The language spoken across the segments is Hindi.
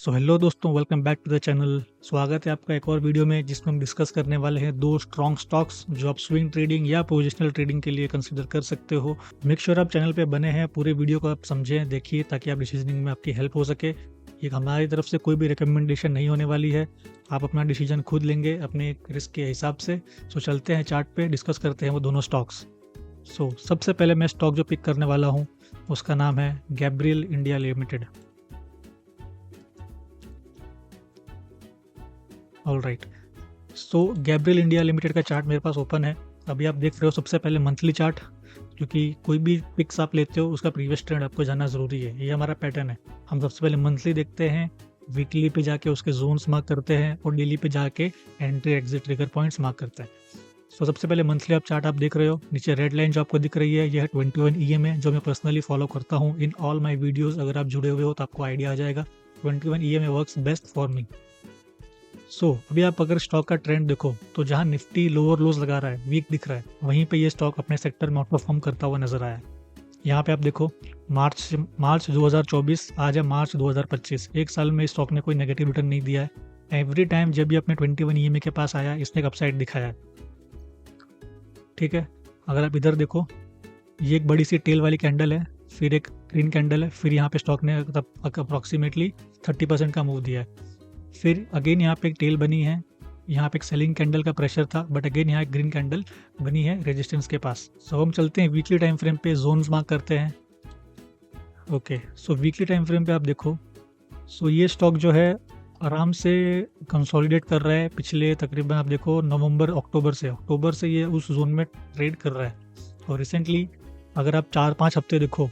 सो हेलो दोस्तों, welcome back to the channel. स्वागत है आपका एक और वीडियो में जिसमें हम डिस्कस करने वाले हैं दो स्ट्रॉन्ग स्टॉक्स जो आप स्विंग ट्रेडिंग या पोजिशनल ट्रेडिंग के लिए कंसीडर कर सकते हो। मेक श्योर आप चैनल पे बने हैं, पूरे वीडियो को आप समझें, देखिए, ताकि आप डिसीजनिंग में आपकी हेल्प हो सके। ये हमारी तरफ से कोई भी रिकमेंडेशन नहीं होने वाली है, आप अपना डिसीजन खुद लेंगे अपने रिस्क के हिसाब से। सो चलते हैं चार्ट पे, डिस्कस करते हैं वो दोनों स्टॉक्स। सो सबसे पहले मैं स्टॉक जो पिक करने वाला हूँ उसका नाम है Gabriel India limited. All right, so Gabriel India limited का चार्ट मेरे पास ओपन है। अभी आप देख रहे हो सबसे पहले मंथली चार्ट, क्योंकि कोई भी पिक्स आप लेते हो उसका प्रीवियस ट्रेंड आपको जानना ज़रूरी है। ये हमारा पैटर्न है। हम सबसे पहले मंथली देखते हैं, वीकली पे जाके उसके जोन्स मार्क करते हैं और डेली पे जाके entry exit trigger points mark करते हैं। सो सबसे पहले मंथली आप चार्ट आप देख रहे हो, नीचे रेड लाइन जो आपको दिख रही है यह 21 EMA जो मैं पर्सनली फॉलो करता हूँ इन ऑल माई वीडियोज़। अगर आप जुड़े हुए हो तो आपको आइडिया आ जाएगा। 21 EMA works best for me. So अभी आप अगर स्टॉक का ट्रेंड देखो तो जहां निफ्टी लोअर लोज लगा रहा है, वीक दिख रहा है, वहीं पे ये स्टॉक अपने सेक्टर में आउट परफॉर्म करता हुआ नजर आया है। यहाँ पे आप देखो मार्च 2024, आज है मार्च 2025। एक साल में इस स्टॉक ने कोई नेगेटिव रिटर्न नहीं दिया है। एवरी टाइम जब भी अपने 21 EMA के पास आया, इसने एक अपसाइड दिखाया है। ठीक है, अगर आप इधर देखो, ये एक बड़ी सी टेल वाली कैंडल है, फिर एक ग्रीन कैंडल है, फिर यहाँ पे स्टॉक ने अप्रॉक्सीमेटली 30% का मूव दिया है। फिर अगेन यहाँ पे एक टेल बनी है, यहाँ पे एक सेलिंग कैंडल का प्रेशर था, बट अगेन यहाँ एक ग्रीन कैंडल बनी है रेजिस्टेंस के पास। सो हम चलते हैं वीकली टाइम फ्रेम पे, जोन्स मार्क करते हैं। ओके, सो वीकली टाइम फ्रेम पे आप देखो, सो ये स्टॉक जो है आराम से कंसोलिडेट कर रहा है। पिछले तकरीबन आप देखो अक्टूबर से ये उस जोन में ट्रेड कर रहा है। और रिसेंटली अगर आप 4-5 हफ्ते देखो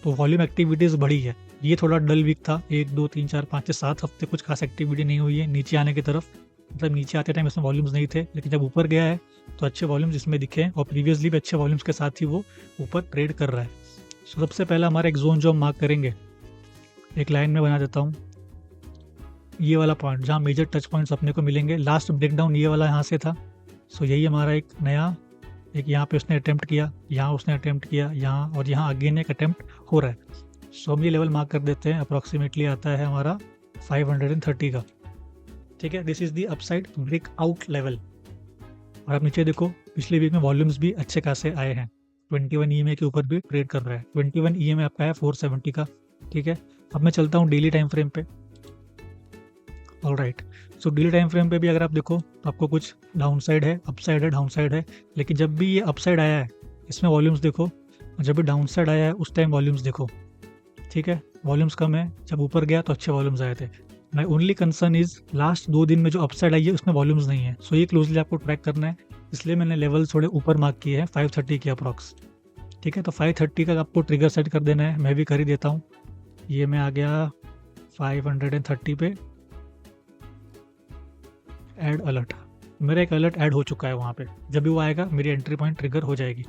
तो वॉल्यूम एक्टिविटीज़ बढ़ी है। ये थोड़ा डल वीक था, 1 2 3 4 5 7 हफ्ते कुछ खास एक्टिविटी नहीं हुई है नीचे आने की तरफ। मतलब नीचे आते टाइम इसमें वॉल्यूम्स नहीं थे, लेकिन जब ऊपर गया है तो अच्छे वॉल्यूम्स इसमें दिखे हैं और प्रीवियसली भी अच्छे वॉल्यूम्स के साथ ही वो ऊपर ट्रेड कर रहा है। सो सबसे पहला हमारा एक जोन जो हम मार्क करेंगे, एक लाइन में बना देता हूँ, ये वाला पॉइंट जहाँ मेजर टच पॉइंट्स अपने को मिलेंगे। लास्ट ब्रेकडाउन ये वाला यहाँ से था। सो यही हमारा एक नया, एक यहाँ पे उसने अटेम्प्ट किया, यहाँ उसने अटेम्प्ट किया, यहाँ और यहाँ अगेन एक अटेम्प्ट हो रहा है। सो हम ये लेवल मार्क कर देते हैं, अप्रॉक्सीमेटली आता है हमारा 530 का। ठीक है, this is the upside breakout level. और आप नीचे देखो, पिछले वीक में वॉल्यूम्स भी अच्छे खासे आए हैं। 21 EMA के ऊपर भी ट्रेड कर रहा है। 21 EMA आपका है 470 का। ठीक है, अब मैं चलता हूँ डेली टाइम फ्रेम पे। All right, so daily time frame पे भी अगर आप देखो तो आपको कुछ डाउन साइड है, अपसाइड है, डाउन साइड है। लेकिन जब भी ये अपसाइड आया है इसमें वॉल्यूम्स देखो, और जब भी डाउन साइड आया है उस टाइम वॉल्यूम्स देखो। ठीक है, वॉल्यूम्स कम है, जब ऊपर गया तो अच्छे वॉल्यूम्स आए थे। My only concern is last 2 दिन में जो अपसाइड आई है उसमें वॉल्यूम्स नहीं है। सो ये क्लोजली आपको ट्रैक करना है, इसलिए मैंने लेवल थोड़े ऊपर मार्क किए हैं 530 के अप्रॉक्स। ठीक है, तो 530 का आपको ट्रिगर सेट कर देना है, मैं भी कर ही देता हूँ। ये मैं आ गया 530 पे, ऐड अलर्ट। मेरा एक अलर्ट ऐड हो चुका है वहाँ पे, जब भी वो आएगा मेरी एंट्री पॉइंट ट्रिगर हो जाएगी।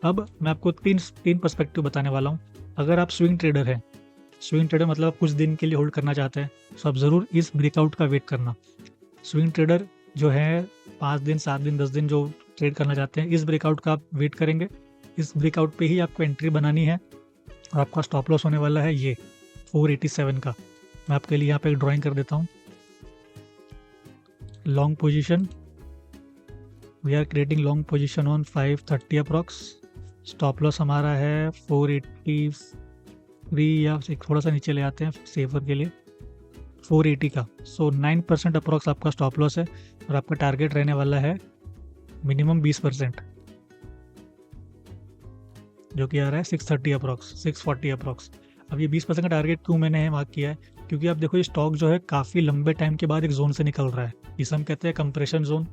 अब मैं आपको तीन पर्सपेक्टिव बताने वाला हूँ। अगर आप स्विंग ट्रेडर हैं, स्विंग ट्रेडर मतलब आप कुछ दिन के लिए होल्ड करना चाहते हैं, तो आप ज़रूर इस ब्रेकआउट का वेट करना। स्विंग ट्रेडर जो है 5 दिन 7 दिन 10 दिन जो ट्रेड करना चाहते हैं, इस ब्रेकआउट का आप वेट करेंगे। इस ब्रेकआउट पे ही आपको एंट्री बनानी है और आपका स्टॉप लॉस होने वाला है ये 487 का। मैं आपके लिए यहाँ पे एक ड्राइंग कर देता हूँ। Long position, we are creating long position on 530 approx. Stop loss हमारा है 483 या थोड़ा सा नीचे ले आते हैं सेफर के लिए, 480 का। सो 9% अप्रॉक्स आपका स्टॉप लॉस है और आपका टारगेट रहने वाला है मिनिमम 20%, जो कि आ रहा है 630 अप्रॉक्स, 640 अप्रॉक्स। अब ये 20% का टारगेट क्यों मैंने मार्क किया है, क्योंकि आप देखो ये स्टॉक जो है काफ़ी लंबे टाइम के बाद एक जोन से निकल रहा है। इसे हम कहते हैं कंप्रेशन जोन,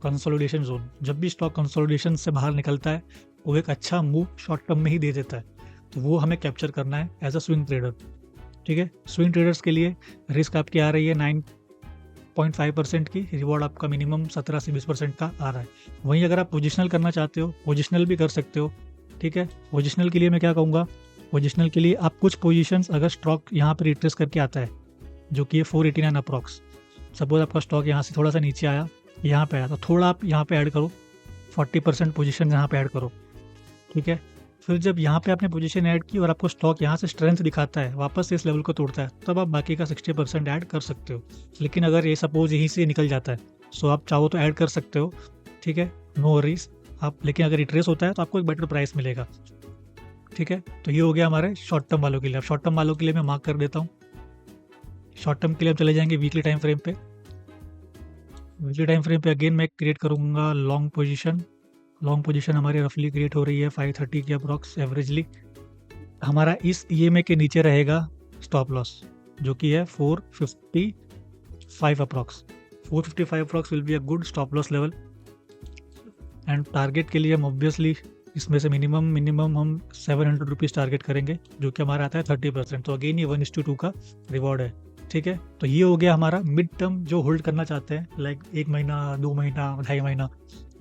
कंसोलिडेशन जोन। जब भी स्टॉक कंसोलिडेशन से बाहर निकलता है वो एक अच्छा मूव शॉर्ट टर्म में ही दे देता है, तो वो हमें कैप्चर करना है एज अ स्विंग ट्रेडर। ठीक है, स्विंग ट्रेडर्स के लिए रिस्क आपकी आ रही है 9.5% की, रिवॉर्ड आपका मिनिमम 17 से 20% का आ रहा है। वहीं अगर आप पोजिशनल करना चाहते हो, पोजिशनल भी कर सकते हो। ठीक है, पोजिशनल के लिए मैं क्या कहूँगा, पोजिशनल के लिए आप कुछ पोजीशंस अगर स्टॉक यहाँ पर रिट्रेस करके आता है, जो कि ये 489 अप्रॉक्स, सपोज आपका स्टॉक यहाँ से थोड़ा सा नीचे आया, यहाँ पे आया, तो थोड़ा आप यहाँ पे ऐड करो, 40% पोजीशन यहाँ पे ऐड करो। ठीक है, फिर जब यहाँ पे आपने पोजीशन ऐड की और आपको स्टॉक यहाँ से स्ट्रेंथ दिखाता है, वापस से इस लेवल को तोड़ता है, तब आप बाकी का 60% ऐड कर सकते हो। लेकिन अगर ये सपोज यहीं से निकल जाता है, सो आप चाहो तो ऐड कर सकते हो, ठीक है, नो वरीज आप। लेकिन अगर रिट्रेस होता है तो आपको एक बेटर प्राइस मिलेगा, ठीक है। तो ये हो गया हमारे शॉर्ट टर्म वालों के लिए। अब शॉर्ट टर्म वालों के लिए मैं मार्क कर देता हूँ। शॉर्ट टर्म के लिए हम चले जाएंगे वीकली टाइम फ्रेम पे। वीकली टाइम फ्रेम पे अगेन मैं क्रिएट करूँगा लॉन्ग पोजीशन। लॉन्ग पोजीशन हमारी रफली क्रिएट हो रही है 530 के अप्रॉक्स एवरेजली। हमारा इस ईएमए के नीचे रहेगा स्टॉप लॉस, जो कि है 455 approx. 455 approx will be a good stop loss level. And target के लिए हम ऑब्वियसली इसमें से मिनिमम हम 700 रुपीज़ टारगेट करेंगे, जो कि हमारा आता है 30%। तो अगेन ये 1:2 का रिवॉर्ड है, ठीक है। तो ये हो गया हमारा मिड टर्म जो होल्ड करना चाहते हैं, लाइक 1 महीना, 2 महीना, 2.5 महीना,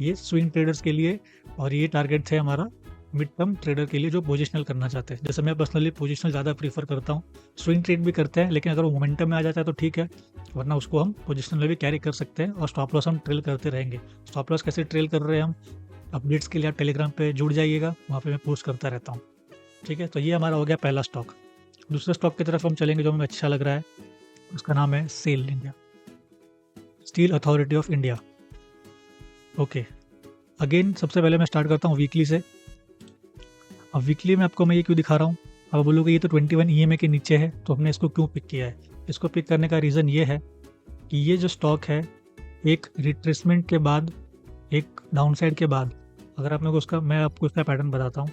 ये स्विंग ट्रेडर्स के लिए। और ये टारगेट थे हमारा मिड टर्म ट्रेडर के लिए जो पोजिशनल करना चाहते हैं। जैसे मैं पर्सनली पोजिशनल ज़्यादा प्रीफर करता हूँ। स्विंग ट्रेड भी करते हैं, लेकिन अगर वो मोमेंटम में आ जाता है तो ठीक है, वरना उसको हम पोजिशनल में भी कैरी कर सकते हैं। और स्टॉप लॉस हम ट्रेल करते रहेंगे। स्टॉप लॉस कैसे ट्रेल कर रहे हैं हम, अपडेट्स के लिए आप टेलीग्राम पे जुड़ जाइएगा, वहाँ पे मैं पोस्ट करता रहता हूँ, ठीक है। तो ये हमारा हो गया पहला स्टॉक। दूसरे स्टॉक की तरफ हम चलेंगे जो हमें अच्छा लग रहा है, उसका नाम है SAIL India, steel authority of India. Okay, again सबसे पहले मैं स्टार्ट करता हूँ वीकली से। अब वीकली में आपको मैं ये क्यों दिखा रहा हूँ, अब बोलोगे ये तो 21 ईएमए के नीचे है, तो हमने इसको क्यों पिक किया है। इसको पिक करने का रीज़न ये है कि ये जो स्टॉक है, एक रिट्रेसमेंट के बाद, एक डाउनसाइड के बाद, अगर आप लोग उसका, मैं आपको इसका पैटर्न बताता हूँ।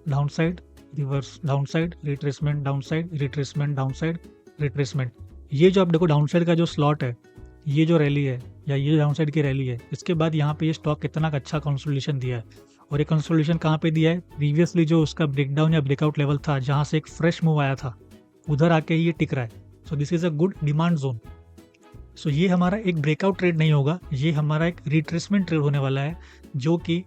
Downside, reverse, downside, retracement, downside, retracement, downside, retracement. ये जो आप देखो डाउनसाइड का जो स्लॉट है, ये जो रैली है या ये डाउनसाइड की रैली है, इसके बाद यहाँ पे ये स्टॉक कितना अच्छा कंसोलिडेशन दिया है। और ये कंसोलिडेशन कहाँ पे दिया है, प्रीवियसली जो उसका ब्रेकडाउन या ब्रेकआउट लेवल था, जहाँ से एक फ्रेश मूव आया था, उधर आके ये टिक रहा है। So this is a good demand zone. So ये हमारा एक ब्रेकआउट ट्रेड नहीं होगा, ये हमारा एक रिट्रेसमेंट ट्रेड होने वाला है, जो कि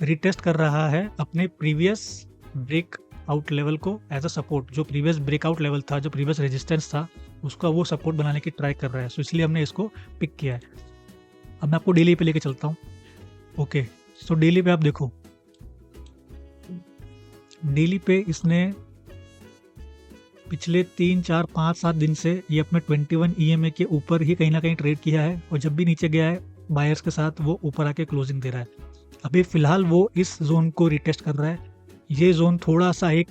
रिटेस्ट कर रहा है अपने प्रीवियस ब्रेकआउट लेवल को एज अ सपोर्ट। जो प्रीवियस ब्रेकआउट लेवल था, जो प्रीवियस रेजिस्टेंस था, उसका वो सपोर्ट बनाने की ट्राई कर रहा है। सो इसलिए हमने इसको पिक किया है। अब मैं आपको डेली पे लेके चलता हूँ। ओके, सो डेली पे आप देखो, डेली पे इसने पिछले 3, 4, 5, 7 दिन से ये अपने 21 ईएमए के ऊपर ही कहीं ना कहीं ट्रेड किया है। और जब भी नीचे गया है बायर्स के साथ, वो ऊपर आके क्लोजिंग दे रहा है। अभी फिलहाल वो इस जोन को रिटेस्ट कर रहा है। ये जोन थोड़ा सा एक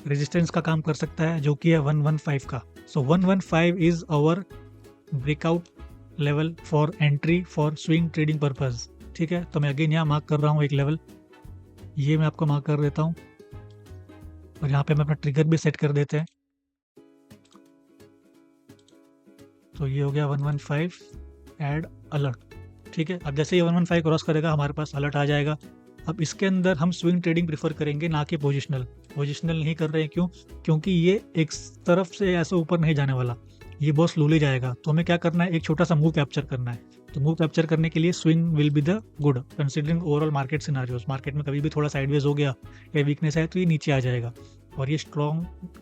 रेजिस्टेंस का काम कर सकता है, जो कि है 115 का। So 115 is our breakout level for entry for swing trading purpose, ठीक है। तो मैं अगेन यहाँ मार्क कर रहा हूँ एक लेवल, ये मैं आपको मार्क कर देता हूँ। और यहाँ पे हम अपना ट्रिगर भी सेट कर देते हैं। तो ये हो गया 115 ऐड अलर्ट, ठीक है। अब जैसे ये 115 क्रॉस करेगा, हमारे पास अलर्ट आ जाएगा। अब इसके अंदर हम स्विंग ट्रेडिंग प्रीफर करेंगे, ना कि पोजिशनल। पोजिशनल नहीं कर रहे हैं, क्यों? क्योंकि ये एक तरफ से ऐसे ऊपर नहीं जाने वाला, ये बहुत स्लोली जाएगा। तो हमें क्या करना है, एक छोटा सा मूव कैप्चर करना है। तो मूव कैप्चर करने के लिए swing will be the good considering overall market scenarios. Market में कभी भी थोड़ा साइडवेज हो गया या वीकनेस है तो ये नीचे आ जाएगा। और ये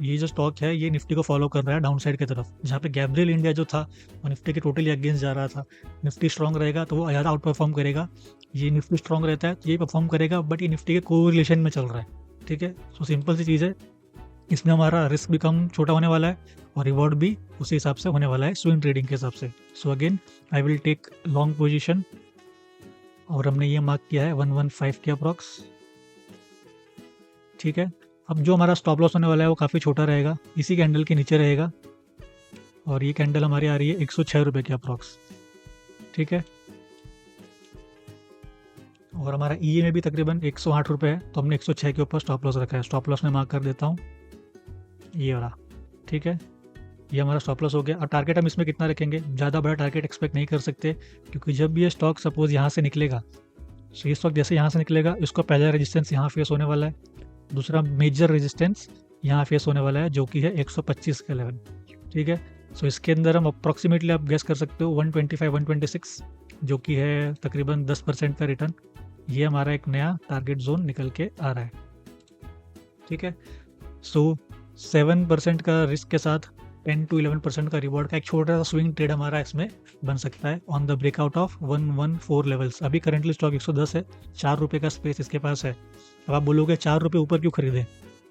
ये जो स्टॉक है, ये निफ्टी को फॉलो कर रहा है डाउनसाइड की तरफ, जहाँ पे गैब्रियल इंडिया जो था वो निफ्टी के टोटली अगेंस्ट जा रहा था। निफ्टी स्ट्रॉन्ग रहेगा तो वो ज़्यादा आउट परफॉर्म करेगा। ये निफ्टी स्ट्रॉन्ग रहता है तो ये परफॉर्म करेगा, बट ये निफ्टी के कोरिलेशन में चल रहा है, ठीक है। सो सिंपल सी चीज़ है, इसमें हमारा रिस्क भी कम छोटा होने वाला है और रिवॉर्ड भी उसी हिसाब से होने वाला है, स्विंग ट्रेडिंग के हिसाब से। So again I will take long position, और हमने ये मार्क किया है 115 के अप्रॉक्स, ठीक है। अब जो हमारा स्टॉप लॉस होने वाला है वो काफ़ी छोटा रहेगा, इसी कैंडल के नीचे रहेगा। और ये कैंडल हमारी आ रही है 106 रुपये के अप्रॉक्स, ठीक है। और हमारा ई में भी तकरीबन 108 रुपये है, तो हमने 106 के ऊपर स्टॉप लॉस रखा है। स्टॉप लॉस में मार्क कर देता हूँ ये वाला, ठीक है। ये हमारा स्टॉप लॉस हो गया। और टारगेट हम इसमें कितना रखेंगे, ज़्यादा बड़ा टारगेट एक्सपेक्ट नहीं कर सकते, क्योंकि जब भी ये स्टॉक सपोज यहाँ से निकलेगा, तो ये स्टॉक जैसे यहाँ से निकलेगा, इसको पहला रेजिस्टेंस यहाँ फेस होने वाला है, दूसरा मेजर रेजिस्टेंस यहाँ फेस होने वाला है, जो कि है 125 का लेवल, ठीक है। सो इसके अंदर हम अप्रॉक्सीमेटली आप गेस कर सकते हो 125, 126, जो कि है तकरीबन 10% का रिटर्न। ये हमारा एक नया टारगेट जोन निकल के आ रहा है, ठीक है। सो 7% का रिस्क के साथ 10 टू 11% का रिवॉर्ड का एक छोटा सा स्विंग ट्रेड हमारा इसमें बन सकता है on the breakout of 114 levels. अभी करंटली स्टॉक 110 है, 4 रुपये का स्पेस इसके पास है। अब आप बोलोगे 4 रुपये ऊपर क्यों खरीदें?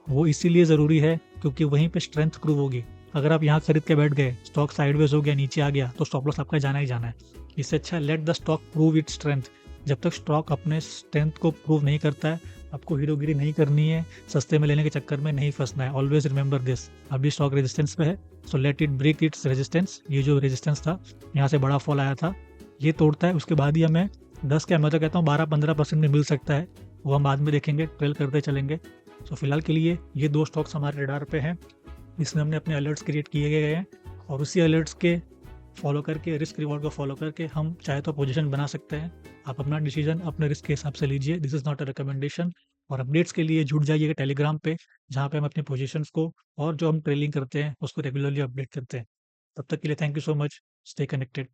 वो इसीलिए ज़रूरी है क्योंकि वहीं पे स्ट्रेंथ प्रूव होगी। अगर आप यहाँ खरीद के बैठ गए, स्टॉक साइडवेज हो गया, नीचे आ गया, तो स्टॉप लॉस आपका जाना ही जाना है। इससे अच्छा let the stock prove its strength. जब तक स्टॉक अपने स्ट्रेंथ को प्रूव नहीं करता है, आपको हीरोगिरी नहीं करनी है, सस्ते में लेने के चक्कर में नहीं फंसना है। Always remember this. अभी स्टॉक रेजिस्टेंस पे है, so let it break its resistance. ये जो रेजिस्टेंस था, यहाँ से बड़ा फॉल आया था, ये तोड़ता है, उसके बाद ही हमें 10 क्या मैं तो कहता हूँ 12-15% में मिल सकता है। वो हम बाद में देखेंगे, ट्रेल करते चलेंगे। सो फिलहाल के लिए ये 2 स्टॉक्स हमारे रडार पे हैं। इसमें हमने अपने अलर्ट्स क्रिएट किए गए हैं और उसी अलर्ट्स के फॉलो करके, रिस्क रिवॉर्ड को फॉलो करके हम चाहे तो पोजीशन बना सकते हैं। आप अपना डिसीजन अपने रिस्क के हिसाब से लीजिए। This is not a recommendation. और अपडेट्स के लिए जुड़ जाइएगा टेलीग्राम पे, जहाँ पे हम अपनी पोजीशंस को और जो हम ट्रेलिंग करते हैं उसको रेगुलरली अपडेट करते हैं। तब तक के लिए thank you so much. Stay connected.